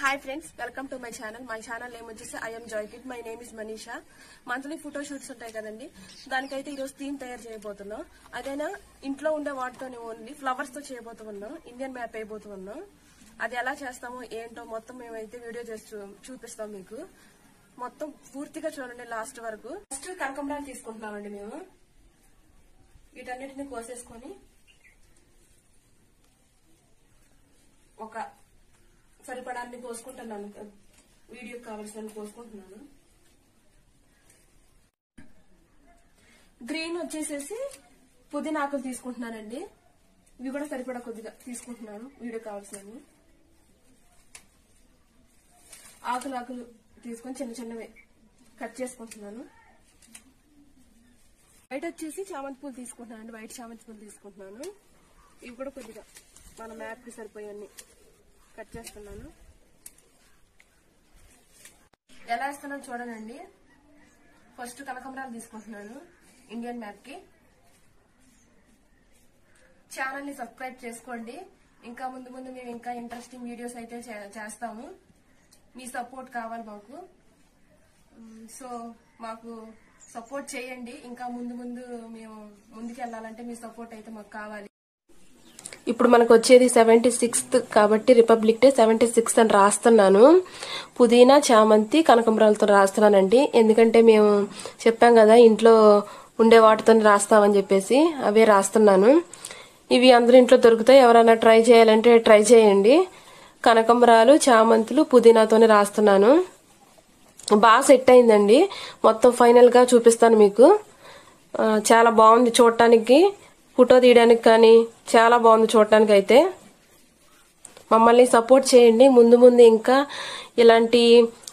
Hi friends, welcome to my channel. My channel name వచ్చేసి I'm Joy Kid. My name is Manisha. Monthly photo shoots ఉంటాయి కదండి, దానికైతే ఈరోజు theme తయారు చేయబోతున్నాం. అదైనా ఇంట్లో ఉండే వాటితోనే ఓన్లీ ఫ్లవర్స్ తో చేయబోతున్నాం. ఇండియన్ మ్యాప్ అయిపోతున్నాం. అది ఎలా చేస్తామో ఏంటో మొత్తం మేమైతే వీడియో చేసి చూపిస్తాం మీకు. మొత్తం పూర్తిగా చూడండి లాస్ట్ వరకు. ఫస్ట్ కనకంబరాలు తీసుకుంటున్నామండి మేము. వీటన్నిటిని కోసేసుకొని ఒక సరిపడాన్ని కోసుకుంటున్నాను. వీడియోకి కావాల్సిన కోసుకుంటున్నాను. గ్రీన్ వచ్చేసేసి పుదీనాకులు తీసుకుంటున్నానండి. ఇవి కూడా సరిపడా కొద్దిగా తీసుకుంటున్నాను. వీడియో కావాల్సినవి ఆకులు తీసుకొని చిన్న చిన్నవి కట్ చేసుకుంటున్నాను. వైట్ వచ్చేసి చామంతి పూలు తీసుకుంటున్నాను. వైట్ చామంతి పూలు తీసుకుంటున్నాను. ఇవి కూడా కొద్దిగా మన మ్యాప్ కి సరిపోయన్నీ కట్ చేస్తున్నాను. ఎలా వేస్తున్నాను చూడండి. ఫస్ట్ కనకంబరాలు తీసుకుంటున్నాను ఇండియన్ మ్యాప్ కి. ఛానల్ ని సబ్స్క్రైబ్ చేసుకోండి. ఇంకా ముందు మేము ఇంకా ఇంట్రెస్టింగ్ వీడియోస్ అయితే చేస్తాము. మీ సపోర్ట్ కావాలి మాకు. సో మాకు సపోర్ట్ చేయండి. ఇంకా ముందు మేము ముందుకు వెళ్ళాలంటే మీ సపోర్ట్ అయితే మాకు కావాలి. ఇప్పుడు మనకు వచ్చేది 76th కాబట్టి రిపబ్లిక్ డే 76 అని రాస్తున్నాను. పుదీనా, చామంతి, కనకంబరాలతో రాస్తున్నానండి. ఎందుకంటే మేము చెప్పాం కదా ఇంట్లో ఉండే వాటితో రాస్తామని చెప్పేసి అవే రాస్తున్నాను. ఇవి అందరూ ఇంట్లో దొరుకుతాయి. ఎవరైనా ట్రై చేయాలంటే ట్రై చేయండి. కనకంబరాలు, చామంతులు, పుదీనాతోనే రాస్తున్నాను. బాగా సెట్ అయిందండి. మొత్తం ఫైనల్ గా చూపిస్తాను మీకు. చాలా బాగుంది చూడటానికి. ఫోటో తీయడానికి కానీ చాలా బాగుంది చూడటానికి. అయితే మమ్మల్ని సపోర్ట్ చేయండి. ముందు ఇంకా ఇలాంటి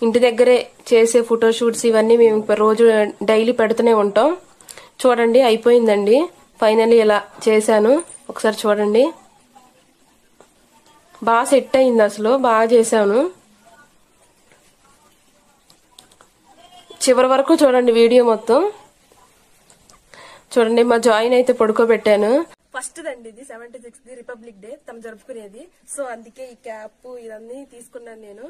ఇంటి దగ్గరే చేసే ఫోటో షూట్స్ ఇవన్నీ మేము రోజు డైలీ పెడుతూనే ఉంటాం. చూడండి అయిపోయిందండి. ఫైనల్లీ ఇలా చేశాను. ఒకసారి చూడండి. బాగా సెట్ అయింది. అసలు బాగా చేశాను. చివరి వరకు చూడండి వీడియో మొత్తం. చూడండి మా జాయిన్ అయితే పడుకోబెట్టాను. ఫస్ట్ దండి ఇది 76th రిపబ్లిక్ డే తను జరుపుకునేది. సో అందుకే ఈ క్యాప్ ఇవన్నీ తీసుకున్నాను నేను.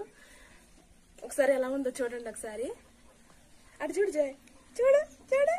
ఒకసారి ఎలా ఉందో చూడండి. ఒకసారి అటు చూడు జాయ్, చూడు చూడు.